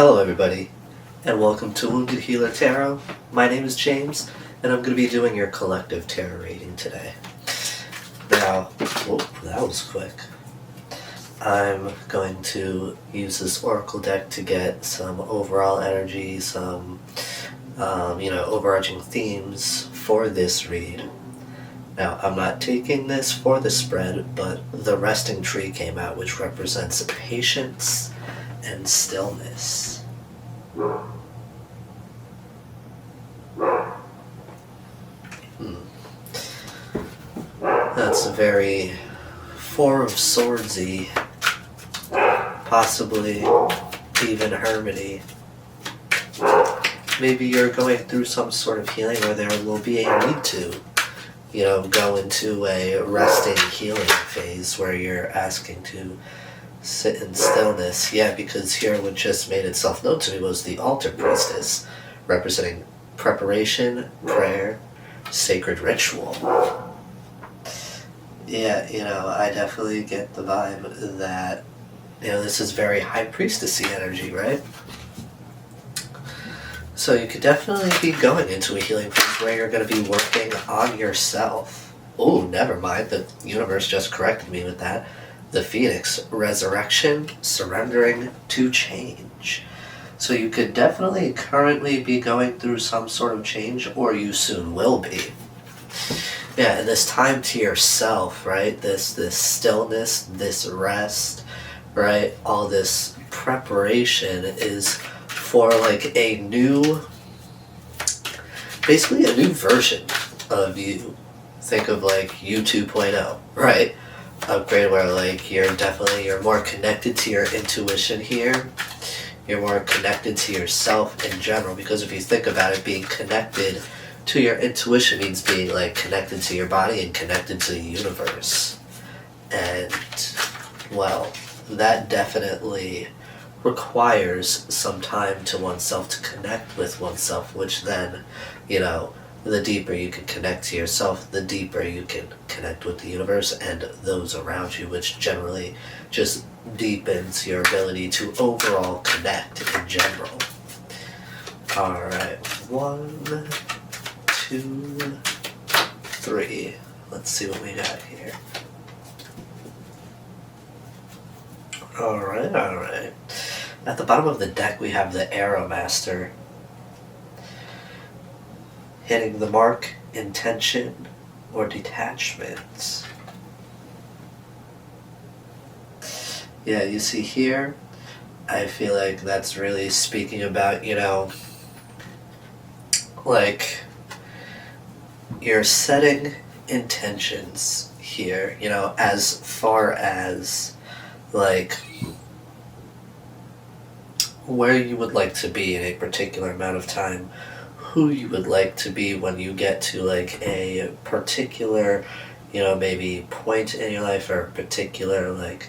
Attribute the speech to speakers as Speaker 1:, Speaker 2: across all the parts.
Speaker 1: Hello, everybody, and welcome to Wounded Healer Tarot. My name is James, and I'm going to be doing your collective tarot reading today. Now, that was quick. I'm going to use this oracle deck to get some overall energy, some, overarching themes for this read. Now, I'm not taking this for the spread, but the resting tree came out, which represents patience and stillness. That's a very Four of Swordsy, possibly even hermity. Maybe you're going through some sort of healing, or there will be a need to, go into a resting healing phase where you're asking to sit in stillness. Yeah, because here what just made itself known to me was the Altar Priestess, representing preparation, prayer, sacred ritual. Yeah, I definitely get the vibe that, this is very High Priestessy energy, right? So you could definitely be going into a healing phase where you're going to be working on yourself. Oh, never mind, the universe just corrected me with that. The Phoenix, resurrection, surrendering to change. So you could definitely currently be going through some sort of change, or you soon will be. Yeah, and this time to yourself, right? This stillness, this rest, right? All this preparation is for like basically a new version of you. Think of like you 2.0, right? Upgrade where like you're more connected to your intuition here. You're more connected to yourself in general, because if you think about it, being connected to your intuition means being like connected to your body and connected to the universe. And well, that definitely requires some time to oneself to connect with oneself, which then, the deeper you can connect to yourself, the deeper you can connect with the universe and those around you, which generally just deepens your ability to overall connect in general. Alright, 1, 2, 3. Let's see what we got here. Alright. At the bottom of the deck we have the Arrow Master. Hitting the mark, intention, or detachment. Yeah, you see here, I feel like that's really speaking about, like, you're setting intentions here, as far as, like, where you would like to be in a particular amount of time, who you would like to be when you get to, like, a particular, maybe point in your life, or a particular, like,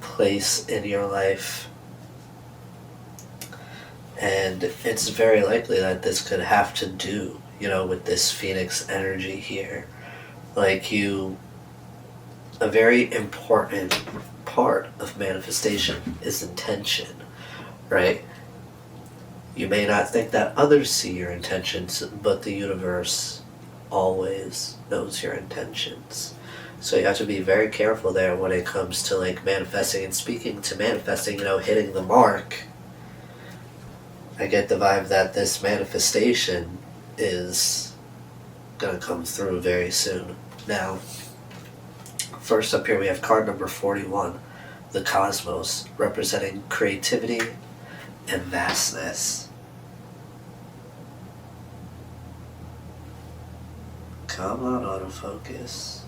Speaker 1: place in your life. And it's very likely that this could have to do, with this Phoenix energy here. Like a very important part of manifestation is intention, right? You may not think that others see your intentions, but the universe always knows your intentions. So you have to be very careful there when it comes to like manifesting. And speaking to manifesting, hitting the mark, I get the vibe that this manifestation is gonna come through very soon. Now, first up here we have card number 41, the Cosmos, representing creativity and vastness. Come on, autofocus.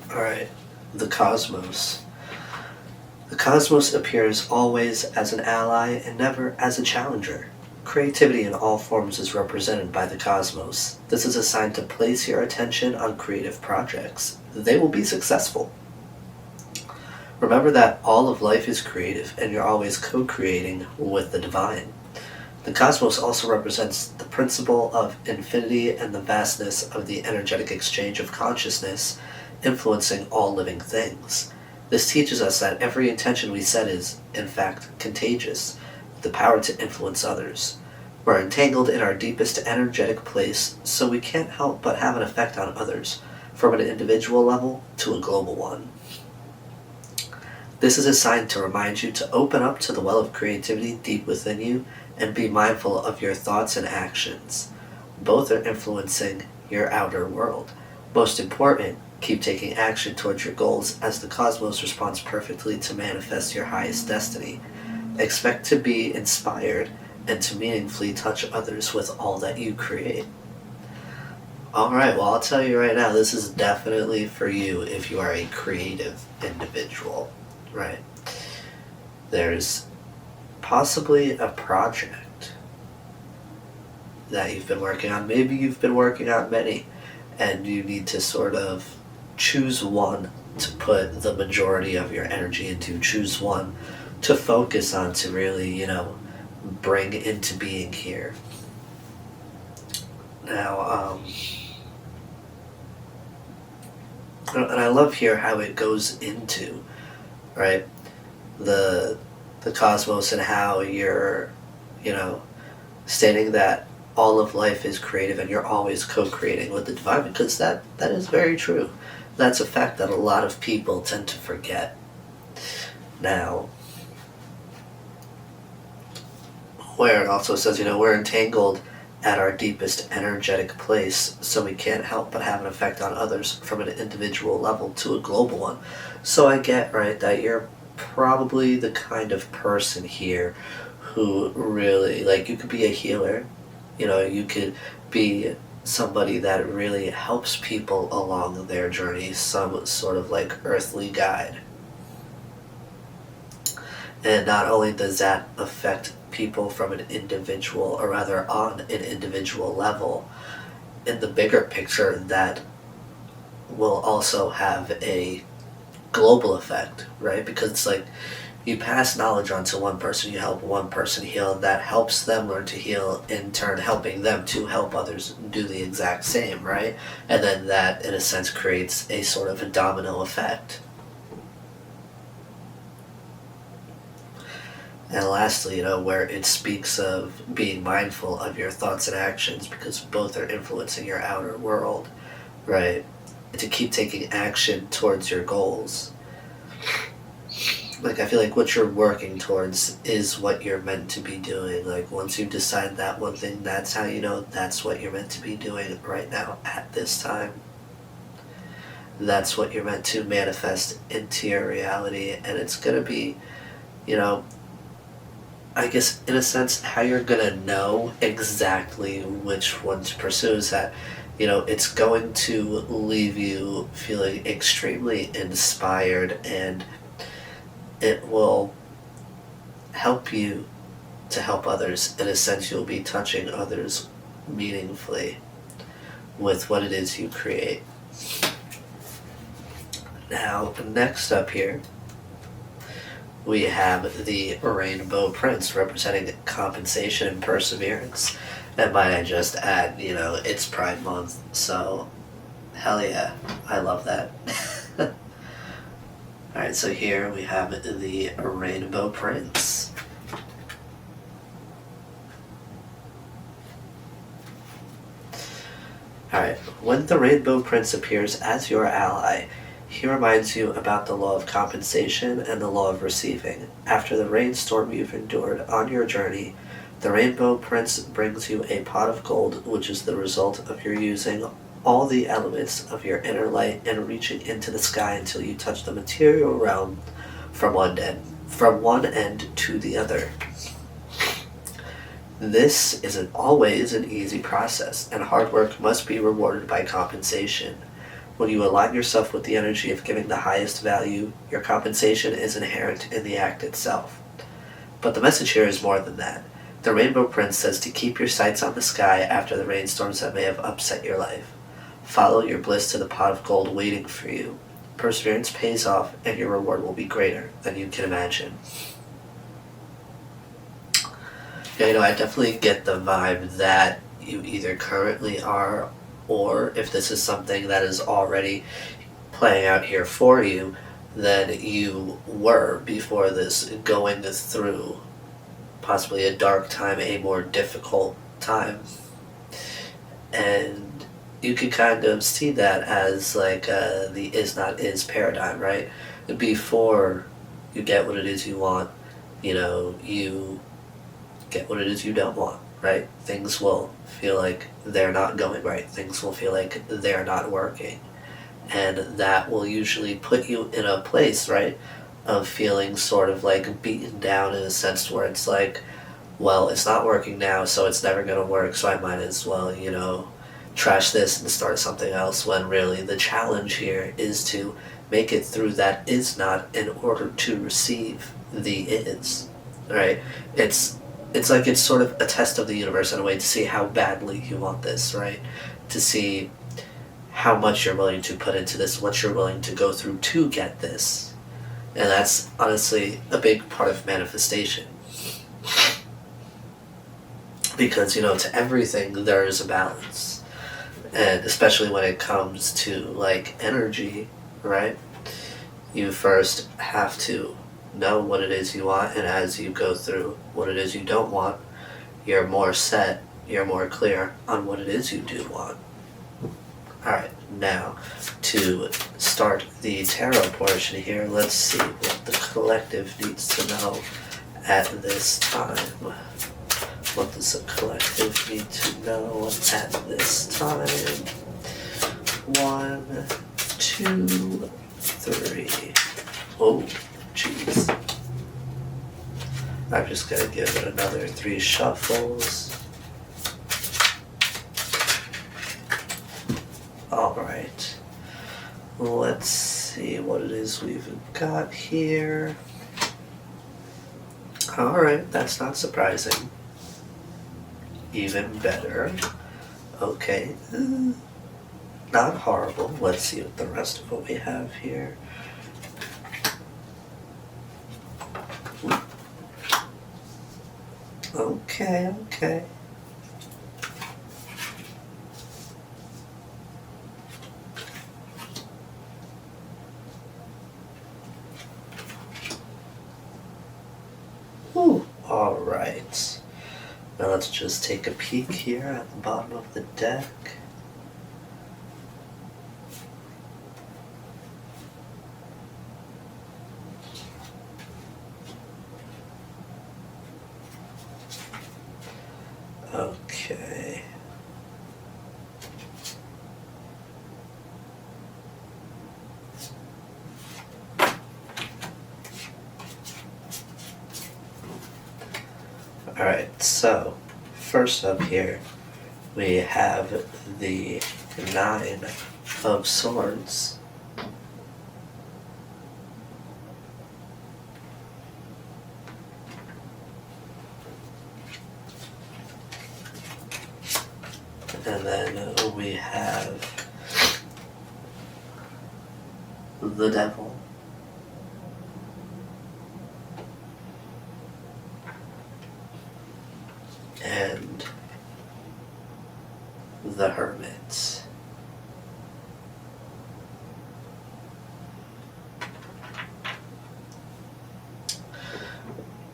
Speaker 1: Alright, the Cosmos. The cosmos appears always as an ally and never as a challenger. Creativity in all forms is represented by the cosmos. This is a sign to place your attention on creative projects. They will be successful. Remember that all of life is creative and you're always co-creating with the divine. The cosmos also represents the principle of infinity and the vastness of the energetic exchange of consciousness influencing all living things. This teaches us that every intention we set is, in fact, contagious, with the power to influence others. We're entangled in our deepest energetic place, so we can't help but have an effect on others, from an individual level to a global one. This is a sign to remind you to open up to the well of creativity deep within you and be mindful of your thoughts and actions. Both are influencing your outer world. Most important, keep taking action towards your goals as the cosmos responds perfectly to manifest your highest destiny. Expect to be inspired and to meaningfully touch others with all that you create. Alright, well, I'll tell you right now, this is definitely for you if you are a creative individual, right? There's possibly a project that you've been working on. Maybe you've been working on many, and you need to sort of choose one to put the majority of your energy into, choose one to focus on, to really, bring into being here. Now, and I love here how it goes into, right, the cosmos, and how you're, stating that all of life is creative and you're always co-creating with the divine, because that is very true. That's a fact that a lot of people tend to forget. Now, where it also says, we're entangled at our deepest energetic place, so we can't help but have an effect on others from an individual level to a global one. So I get, right, that you're probably the kind of person here who really, you could be a healer, you could be somebody that really helps people along their journey, some sort of earthly guide. And not only does that affect people from an individual, or rather on an individual level, in the bigger picture, that will also have a global effect, right? Because it's you pass knowledge on to one person, you help one person heal, that helps them learn to heal, in turn helping them to help others do the exact same, right? And then that, in a sense, creates a sort of a domino effect. And lastly, where it speaks of being mindful of your thoughts and actions, because both are influencing your outer world, right? And to keep taking action towards your goals. I feel what you're working towards is what you're meant to be doing. Once you decide that one thing, that's how that's what you're meant to be doing right now at this time. That's what you're meant to manifest into your reality, and it's going to be, I guess, in a sense, how you're going to know exactly which one to pursue is that, it's going to leave you feeling extremely inspired, and it will help you to help others. In a sense, you'll be touching others meaningfully with what it is you create. Now, next up here, we have the Rainbow Prince, representing compensation and perseverance. And might I just add, it's Pride Month, so hell yeah, I love that. Alright, so here we have the Rainbow Prince. Alright, when the Rainbow Prince appears as your ally, he reminds you about the law of compensation and the law of receiving. After the rainstorm you've endured on your journey, the Rainbow Prince brings you a pot of gold, which is the result of your using all the elements of your inner light and reaching into the sky until you touch the material realm from one end to the other. This isn't always an easy process, and hard work must be rewarded by compensation. When you align yourself with the energy of giving the highest value, your compensation is inherent in the act itself. But the message here is more than that. The Rainbow Prince says to keep your sights on the sky after the rainstorms that may have upset your life. Follow your bliss to the pot of gold waiting for you. Perseverance pays off, and your reward will be greater than you can imagine. Yeah, I definitely get the vibe that you either currently are, or if this is something that is already playing out here for you, then you were before this, going through possibly a dark time, a more difficult time. And you can kind of see that as like the is not is paradigm, right? Before you get what it is you want, you get what it is you don't want, right? Things will feel like they're not going right. Things will feel like they're not working. And that will usually put you in a place, right, of feeling sort of like beaten down in a sense where it's like, well, it's not working now, so it's never going to work, so I might as well, trash this and start something else, when really the challenge here is to make it through that is not in order to receive the is, right? It's like it's sort of a test of the universe in a way to see how badly you want this, right? To see how much you're willing to put into this, what you're willing to go through to get this. And that's honestly a big part of manifestation. Because, to everything there is a balance. And especially when it comes to, like, energy, right? You first have to know what it is you want, and as you go through what it is you don't want, you're more set, you're more clear on what it is you do want. Alright, now to start the tarot portion here, let's see what the collective needs to know at this time. What does the collective need to know at this time? 1, 2, 3. Oh, jeez. I'm just gonna give it another 3 shuffles. Alright. Let's see what it is we've got here. Alright, that's not surprising. Even better. Okay. Not horrible. Let's see what the rest of what we have here. Okay. All right. Now let's just take a peek here at the bottom of the deck. Okay. Alright, so first up here we have the 9 of Swords. And then we have the Devil. And the Hermit.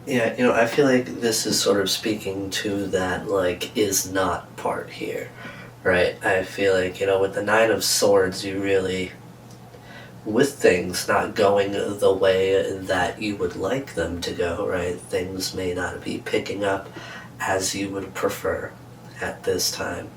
Speaker 1: Yeah, I feel like this is sort of speaking to that, like, is not part here, right? I feel like, with the 9 of Swords, you really, with things not going the way that you would like them to go, right? Things may not be picking up as you would prefer at this time.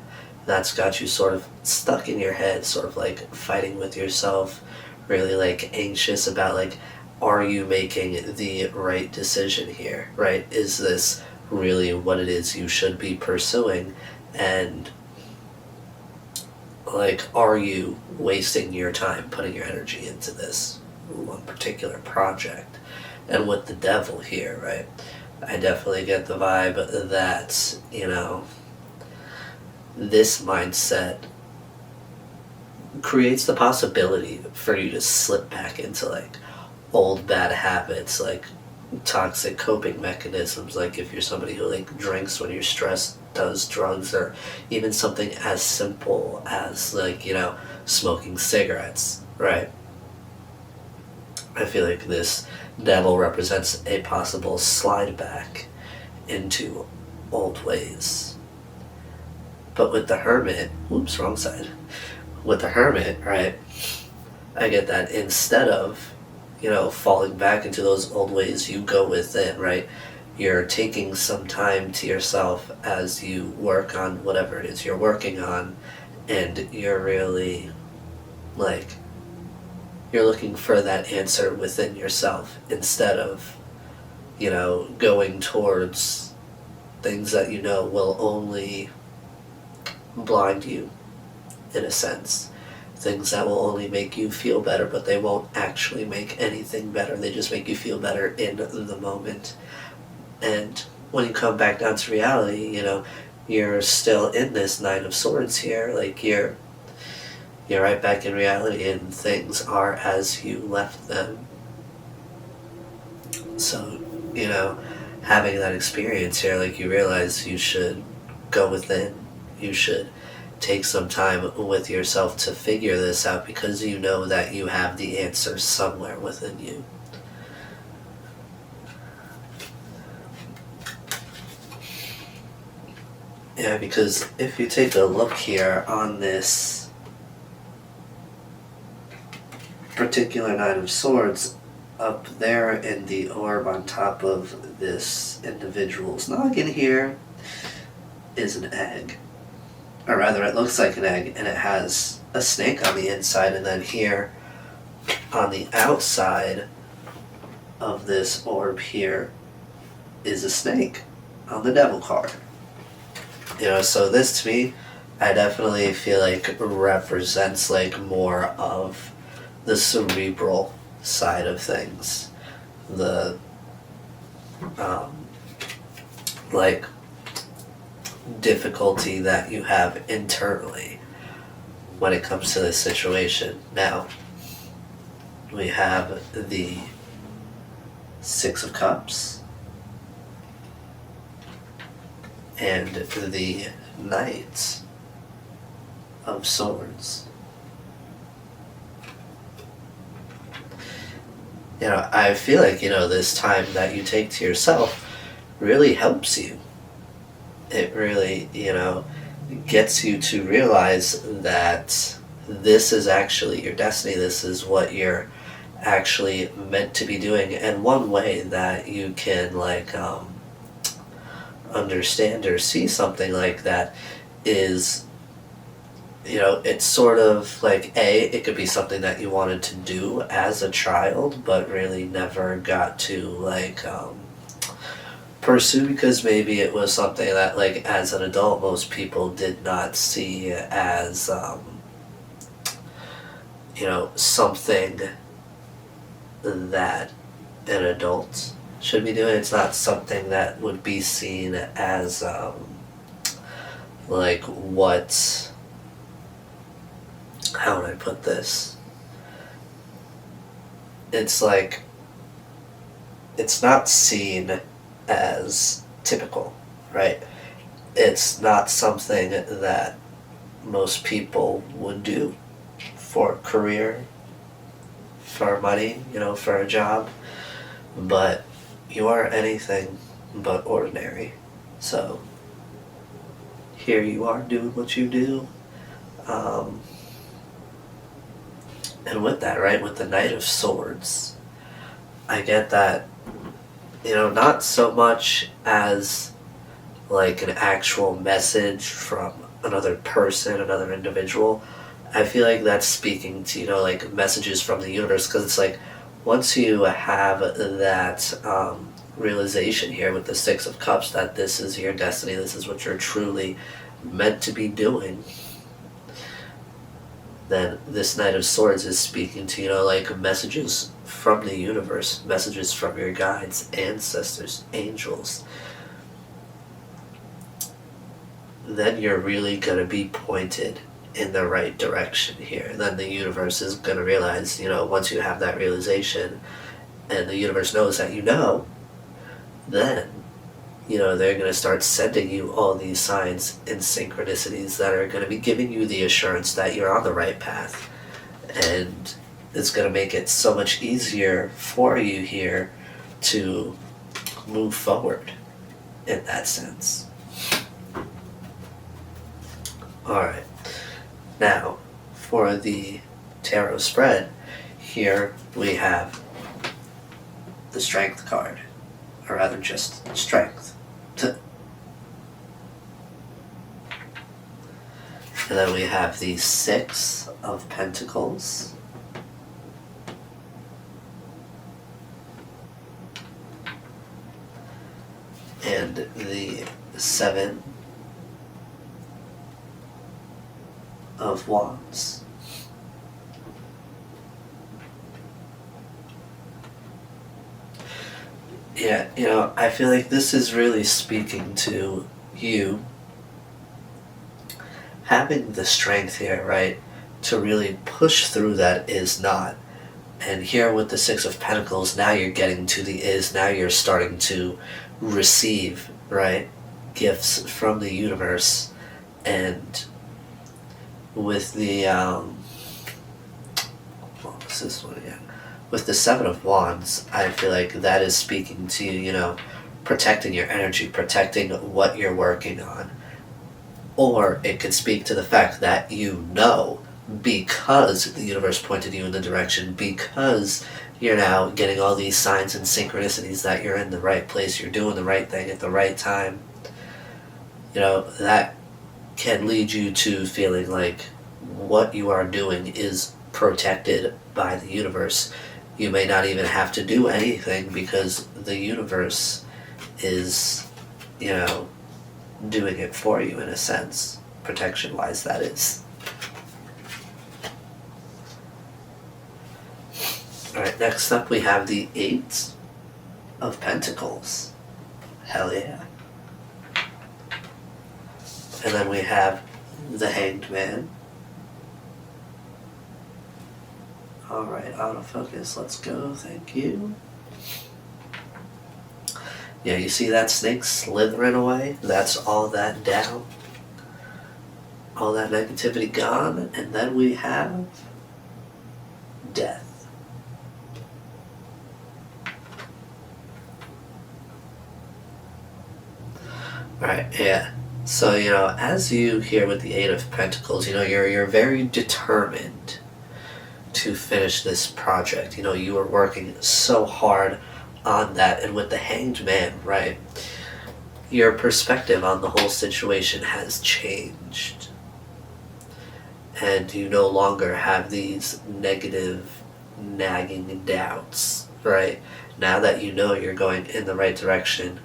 Speaker 1: That's got you sort of stuck in your head, sort of like fighting with yourself, really like anxious about like, are you making the right decision here, right? Is this really what it is you should be pursuing? And Like, are you wasting your time putting your energy into this one particular project? And with the devil here, right, I definitely get the vibe that, this mindset creates the possibility for you to slip back into like old bad habits, like toxic coping mechanisms, like if you're somebody who like drinks when you're stressed, does drugs, or even something as simple as like, smoking cigarettes, right? I feel like this devil represents a possible slide back into old ways. But with the hermit, oops, wrong side. With the hermit, right, I get that instead of, falling back into those old ways, you go within, right? You're taking some time to yourself as you work on whatever it is you're working on, and you're really, like, you're looking for that answer within yourself instead of, going towards things that will only blind you, in a sense. Things that will only make you feel better, but they won't actually make anything better. They just make you feel better in the moment. And when you come back down to reality, you're still in this Nine of Swords here. Like, you're right back in reality, and things are as you left them. So, having that experience here, like, you realize you should go within. You should take some time with yourself to figure this out, because you know that you have the answer somewhere within you. Yeah, because if you take a look here on this particular Nine of Swords, up there in the orb on top of this individual's noggin here is an egg. Or rather, it looks like an egg, and it has a snake on the inside, and then here on the outside of this orb here is a snake on the devil card. So this to me, I definitely feel like represents like more of the cerebral side of things. The, like, difficulty that you have internally when it comes to this situation. Now, we have the Six of Cups and the Knight of Swords. I feel like, this time that you take to yourself really helps you. It really, gets you to realize that this is actually your destiny. This is what you're actually meant to be doing. And one way that you can, like, understand or see something like that is, it's sort of like, it could be something that you wanted to do as a child, but really never got to, like, pursue, because maybe it was something that, like, as an adult, most people did not see as, something that an adult should be doing. It's not something that would be seen as, like, what, how would I put this? It's like, it's not seen as typical, right? It's not something that most people would do for a career, for money, for a job, but you are anything but ordinary. So here you are doing what you do. And with that, right, with the Knight of Swords, I get that, not so much as like an actual message from another person, another individual. I feel like that's speaking to, like, messages from the universe, because it's like, once you have that realization here with the Six of Cups, that this is your destiny, this is what you're truly meant to be doing, then this Knight of Swords is speaking to, you know, like messages from the universe, messages from your guides, ancestors, angels. Then you're really going to be pointed in the right direction here. And then the universe is going to realize, you know, once you have that realization and the universe knows that you know, then, you know, they're going to start sending you all these signs and synchronicities that are going to be giving you the assurance that you're on the right path. And it's going to make it so much easier for you here to move forward in that sense. Alright, now for the tarot spread, here we have the Strength card, or rather just Strength. And then we have the Six of Pentacles. And the Seven of Wands. Yeah, you know, I feel like this is really speaking to you having the strength here, right, to really push through that is not. And here with the Six of Pentacles, now you're getting to the is, now you're starting to receive, right, gifts from the universe. And with the, what was this one again? With the Seven of Wands, I feel like that is speaking to, you know, protecting your energy, protecting what you're working on. Or it could speak to the fact that you know, because the universe pointed you in the direction, because you're now getting all these signs and synchronicities that you're in the right place, you're doing the right thing at the right time. You know, that can lead you to feeling like what you are doing is protected by the universe. You may not even have to do anything because the universe is, you know, doing it for you in a sense, protection-wise, that is. Alright, next up we have the Eight of Pentacles. Hell yeah. And then we have the Hanged Man. Alright, autofocus, let's go, thank you. Yeah, you see that snake slithering away? That's all that down. All that negativity gone. And then we have Death. Alright, yeah. So, you know, as you hear with the Eight of Pentacles, you know, you're very determined to finish this project. You know, you are working so hard on that, and with the Hanged Man, right, your perspective on the whole situation has changed. And you no longer have these negative, nagging doubts, right? Now that you know you're going in the right direction,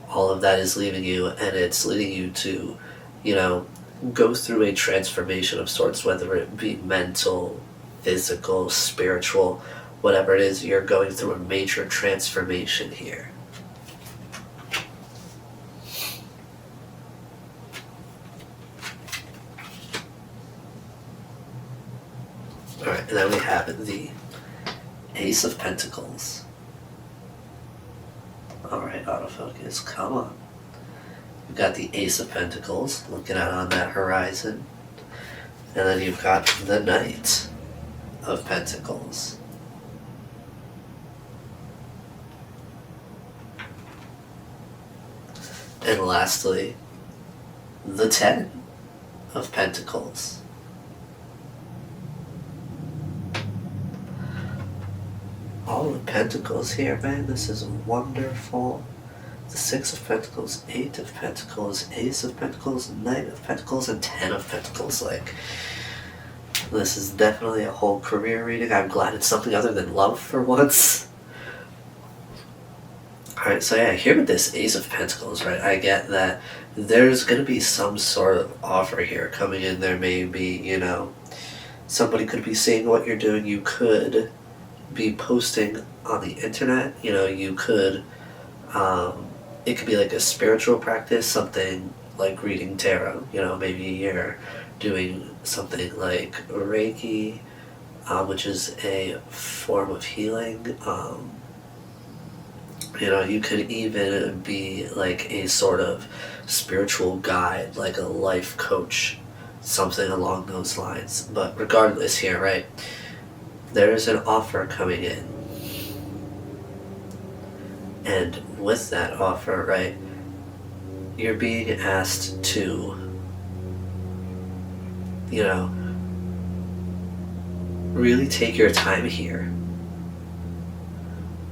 Speaker 1: all of that is leaving you, and it's leading you to, you know, go through a transformation of sorts, whether it be mental, physical, spiritual, whatever it is, you're going through a major transformation here. Alright, and then we have the Ace of Pentacles. Alright, autofocus, come on. You've got the Ace of Pentacles looking out on that horizon. And then you've got the Knight of Pentacles. And lastly, the Ten of Pentacles. All the Pentacles here, man, this is wonderful. The Six of Pentacles, Eight of Pentacles, Ace of Pentacles, Knight of Pentacles, and Ten of Pentacles. Like, this is definitely a whole career reading. I'm glad it's something other than love for once. Alright, so yeah, here with this Ace of Pentacles, right, I get that there's going to be some sort of offer here coming in. There may be, you know, Somebody could be seeing what you're doing. You could be posting on the internet. You could, it could be like a spiritual practice, something like reading tarot. Maybe you're doing something like Reiki, which is a form of healing. You could even be like a sort of spiritual guide, like a life coach, something along those lines. But regardless here, right, there is an offer coming in. And with that offer, right, you're being asked to, really take your time here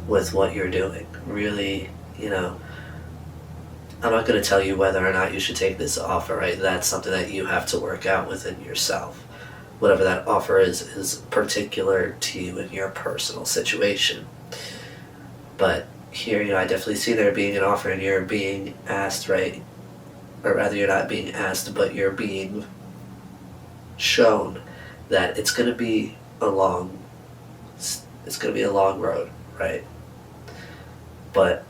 Speaker 1: with what you're doing. Really, I'm not going to tell you whether or not you should take this offer, right? That's something that you have to work out within yourself. Whatever that offer is particular to you in your personal situation. But here, I definitely see there being an offer and you're being asked, right? Or rather, you're not being asked, but you're being shown that it's going to be a long road, right? But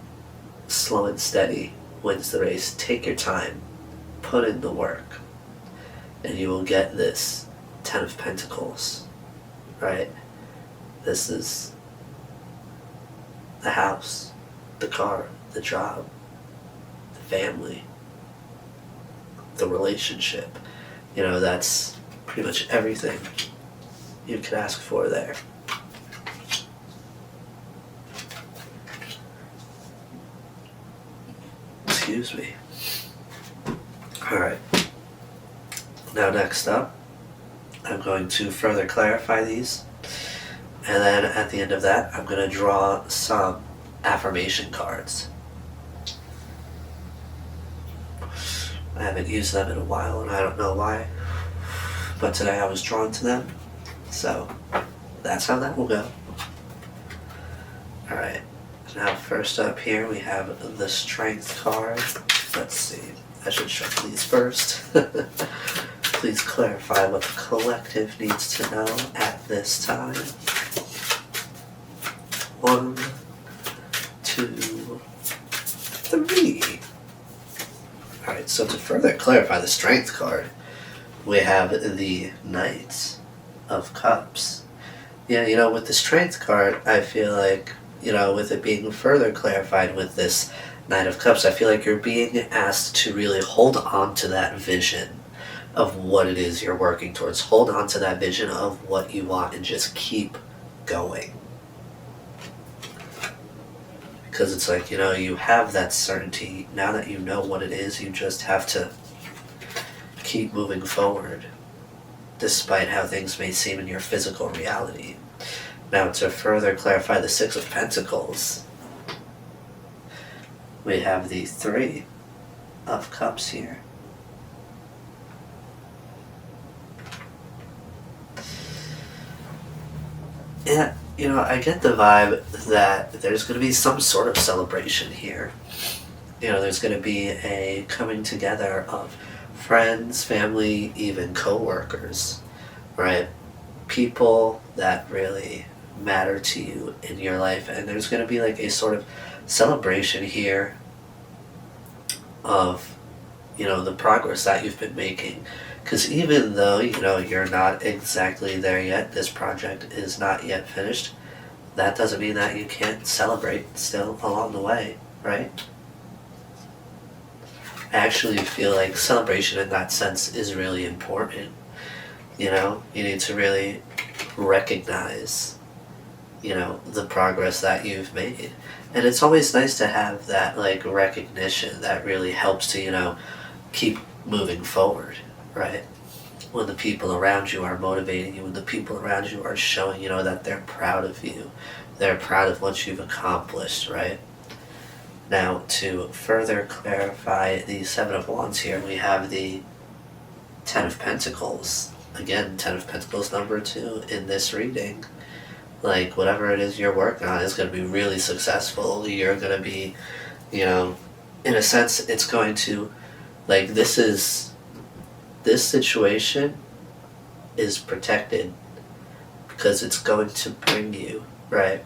Speaker 1: slow and steady wins the race. Take your time, put in the work, and you will get this 10 of Pentacles, right? This is the house, the car, the job, the family, the relationship. That's pretty much everything you could ask for there. Excuse me. Alright. Now next up, I'm going to further clarify these. And then at the end of that, I'm going to draw some affirmation cards. I haven't used them in a while and I don't know why. But today I was drawn to them. So that's how that will go. Alright. Now first up here we have the Strength card. Let's see. I should shuffle these first. Please clarify what the collective needs to know at this time. 1, 2, 3. Alright, so to further clarify the Strength card, we have the Knight of Cups. Yeah, with the Strength card, I feel like, with it being further clarified with this Knight of Cups, I feel like you're being asked to really hold on to that vision of what it is you're working towards. Hold on to that vision of what you want and just keep going. Because it's like, you have that certainty. Now that you know what it is, you just have to keep moving forward, despite how things may seem in your physical reality. Now, to further clarify the Six of Pentacles, we have the Three of Cups here. Yeah, I get the vibe that there's going to be some sort of celebration here. There's going to be a coming together of friends, family, even co-workers, right? People that really matter to you in your life. And there's going to be like a sort of celebration here of, the progress that you've been making. Because even though, you're not exactly there yet, this project is not yet finished, that doesn't mean that you can't celebrate still along the way, right? I actually feel like celebration in that sense is really important. You need to really recognize, the progress that you've made. And it's always nice to have that, like, recognition that really helps to, keep moving forward, right? When the people around you are motivating you, when the people around you are showing, that they're proud of you. They're proud of what you've accomplished, right? Now, to further clarify the Seven of Wands here, we have the Ten of Pentacles. Again, Ten of Pentacles number 2 in this reading. Like, whatever it is you're working on is going to be really successful. You're going to be, in a sense, it's going to, like, this situation is protected because it's going to bring you, right,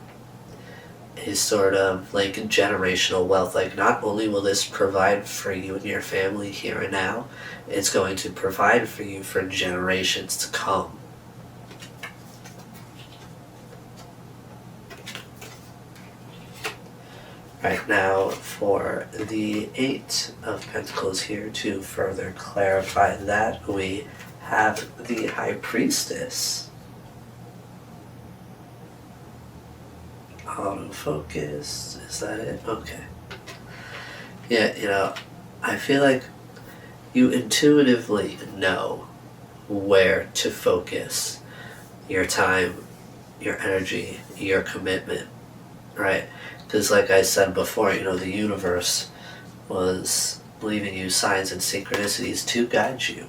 Speaker 1: a sort of like generational wealth. Like, not only will this provide for you and your family here and now, it's going to provide for you for generations to come. Right, now for the Eight of Pentacles here, to further clarify that, we have the High Priestess. Autofocus, is that it? Okay. Yeah, I feel like you intuitively know where to focus your time, your energy, your commitment, right? Because like I said before, the universe was leaving you signs and synchronicities to guide you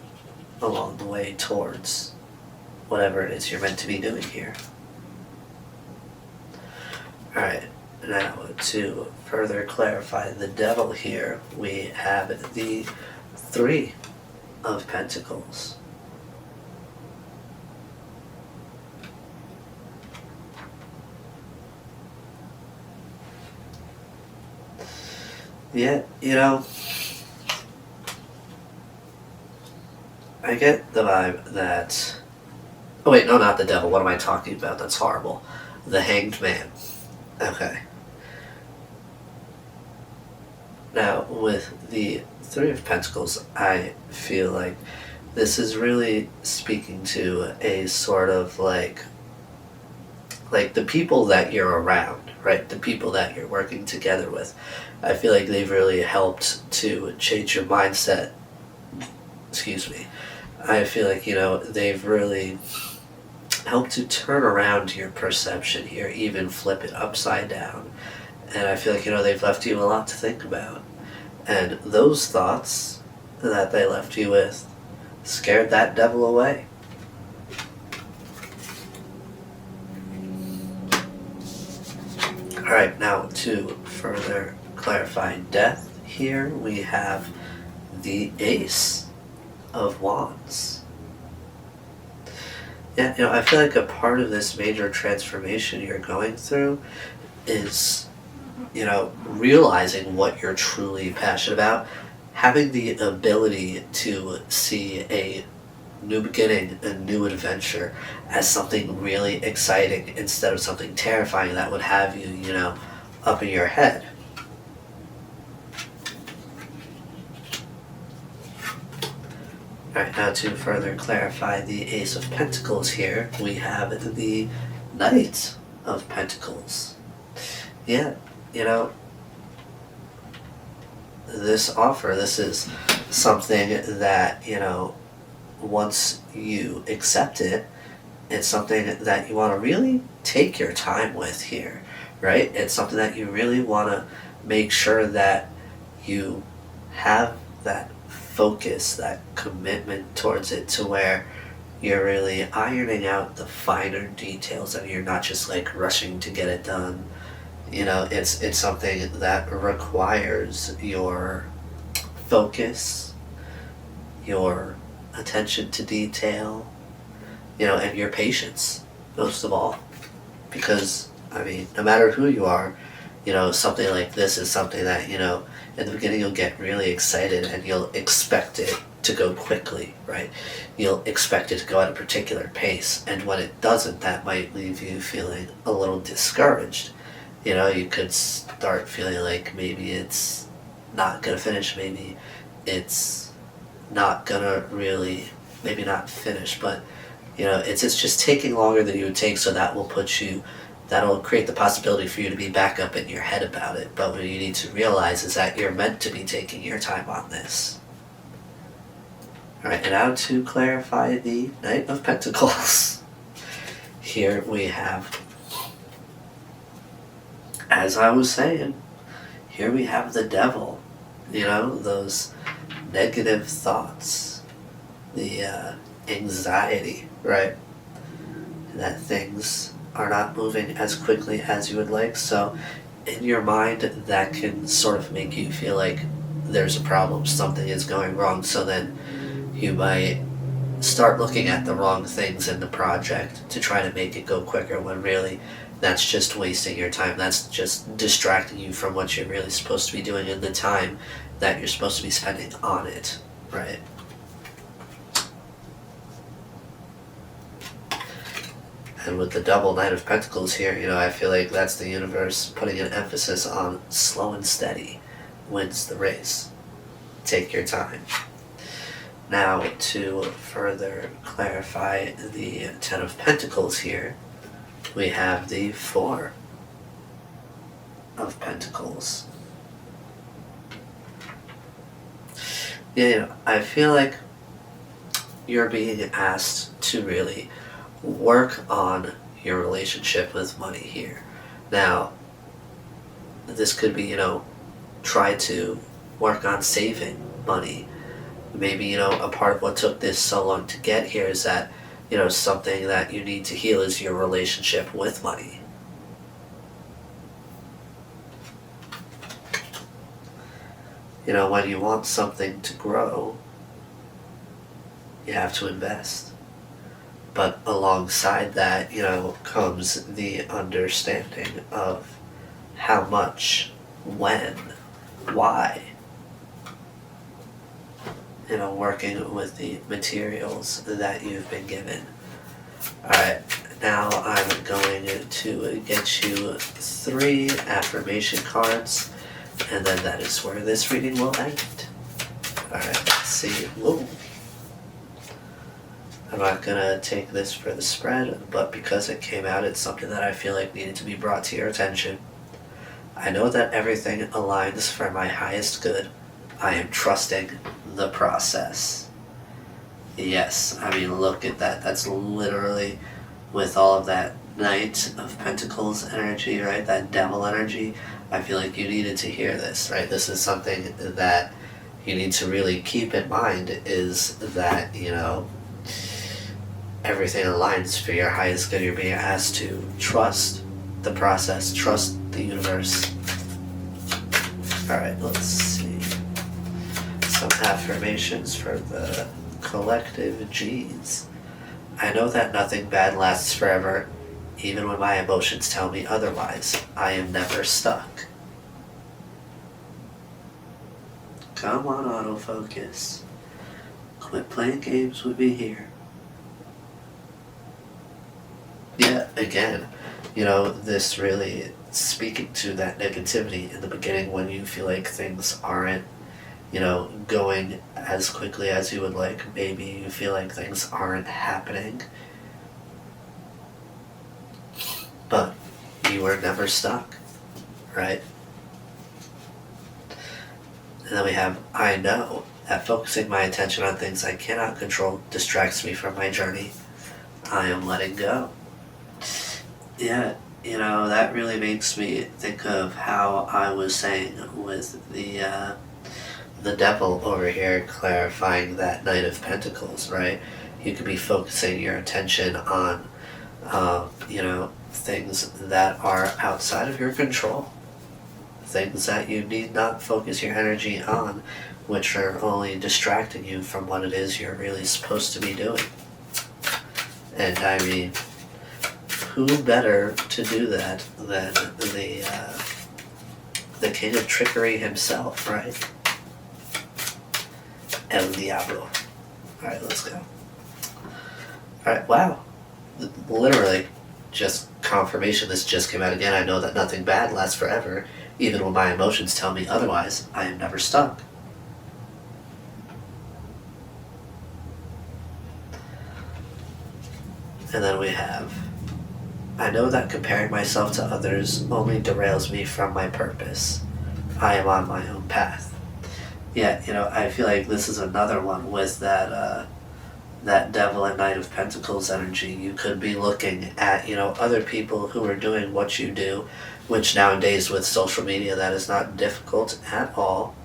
Speaker 1: along the way towards whatever it is you're meant to be doing here. Alright, now to further clarify the Devil here, we have the Three of Pentacles. Yeah, I get the vibe that... Oh wait, no, not the Devil. What am I talking about? That's horrible. The Hanged Man. Okay. Now, with the Three of Pentacles, I feel like this is really speaking to a sort of like the people that you're around, right? The people that you're working together with. I feel like they've really helped to change your mindset. Excuse me. I feel like, they've really helped to turn around your perception here, even flip it upside down. And I feel like, they've left you a lot to think about. And those thoughts that they left you with scared that devil away. Alright, now to further clarify death here, we have the Ace of Wands. Yeah, I feel like a part of this major transformation you're going through is, realizing what you're truly passionate about, having the ability to see a new beginning, a new adventure as something really exciting instead of something terrifying that would have you, up in your head. Alright, now to further clarify the Ace of Pentacles here, we have the Knight of Pentacles. Yeah, this offer, this is something that, once you accept it, it's something that you want to really take your time with here, right? It's something that you really want to make sure that you have that focus, that commitment towards it, to where you're really ironing out the finer details and you're not just like rushing to get it done. It's something that requires your focus, your attention to detail, and your patience, most of all. Because, no matter who you are, something like this is something that, in the beginning you'll get really excited and you'll expect it to go quickly, right? You'll expect it to go at a particular pace, and when it doesn't, that might leave you feeling a little discouraged. You could start feeling like maybe it's not gonna finish, maybe it's not gonna really, maybe not finish, but it's just taking longer than you would take, so that'll create the possibility for you to be back up in your head about it. But what you need to realize is that you're meant to be taking your time on this. Alright, and now to clarify the Knight of Pentacles. Here we have, as I was saying, here we have the Devil. Those negative thoughts, the anxiety, right? That things are not moving as quickly as you would like. So in your mind, that can sort of make you feel like there's a problem, something is going wrong. So then you might start looking at the wrong things in the project to try to make it go quicker, when really that's just wasting your time. That's just distracting you from what you're really supposed to be doing in the time that you're supposed to be spending on it, right? And with the double Knight of Pentacles here, I feel like that's the universe putting an emphasis on slow and steady wins the race. Take your time. Now, to further clarify the Ten of Pentacles here, we have the Four of Pentacles. Yeah, I feel like you're being asked to really work on your relationship with money here. Now, this could be, try to work on saving money. Maybe, a part of what took this so long to get here is that, something that you need to heal is your relationship with money. When you want something to grow, you have to invest. But alongside that, comes the understanding of how much, when, why. Working with the materials that you've been given. Alright, now I'm going to get you 3 affirmation cards, and then that is where this reading will end. Alright, let's see. Whoa. I'm not gonna take this for the spread, but because it came out, it's something that I feel like needed to be brought to your attention. I know that everything aligns for my highest good. I am trusting the process. Yes, look at that. That's literally, with all of that Knight of Pentacles energy, right? That devil energy. I feel like you needed to hear this, right? This is something that you need to really keep in mind, is that, everything aligns for your highest good. You're being asked to trust the process, trust the universe. Alright, let's see. Some affirmations for the collective G's. I know that nothing bad lasts forever, even when my emotions tell me otherwise. I am never stuck. Come on, autofocus. Quit playing games with me here. Yeah, again, this really speaking to that negativity in the beginning, when you feel like things aren't, going as quickly as you would like. Maybe you feel like things aren't happening. But you were never stuck, right? And then we have, I know that focusing my attention on things I cannot control distracts me from my journey. I am letting go. Yeah, that really makes me think of how I was saying with the devil over here, clarifying that Knight of Pentacles, right? You could be focusing your attention on, things that are outside of your control. Things that you need not focus your energy on, which are only distracting you from what it is you're really supposed to be doing. And who better to do that than the king of trickery himself, right? El Diablo. Alright, let's go. Alright, wow. Literally, just confirmation. This just came out again. I know that nothing bad lasts forever, even when my emotions tell me otherwise. I am never stuck. And then we have, I know that comparing myself to others only derails me from my purpose. I am on my own path. Yeah, I feel like this is another one with that that Devil and Knight of Pentacles energy. You could be looking at, other people who are doing what you do, which nowadays with social media, that is not difficult at all.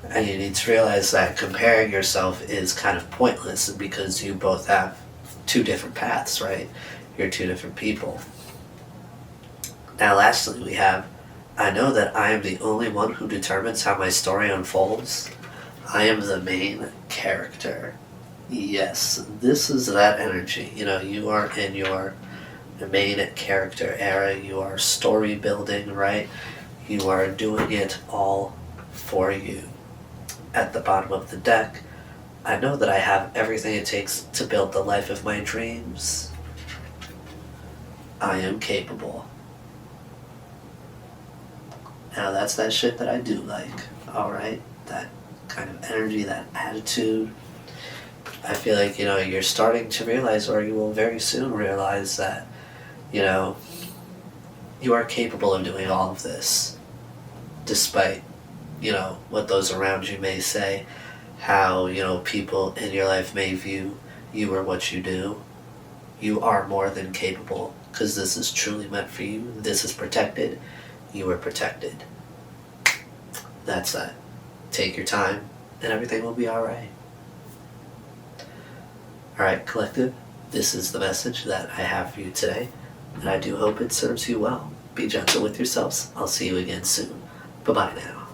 Speaker 1: And you need to realize that comparing yourself is kind of pointless, because you both have 2 different paths, right? You're 2 different people. Now lastly, we have, I know that I am the only one who determines how my story unfolds. I am the main character. Yes, this is that energy. You know, you are in your main character era, you are story building, right? You are doing it all for you. At the bottom of the deck, I know that I have everything it takes to build the life of my dreams. I am capable. Now that's that shit that I do like, alright? That kind of energy, that attitude. I feel like, you know, you're starting to realize, or you will very soon realize that, you know, you are capable of doing all of this, despite, you know, what those around you may say, how, you know, people in your life may view you or what you do. You are more than capable, because this is truly meant for you. This is protected. You are protected. That's that. Take your time, and everything will be alright. Alright, collective, this is the message that I have for you today, and I do hope it serves you well. Be gentle with yourselves. I'll see you again soon. Bye-bye now.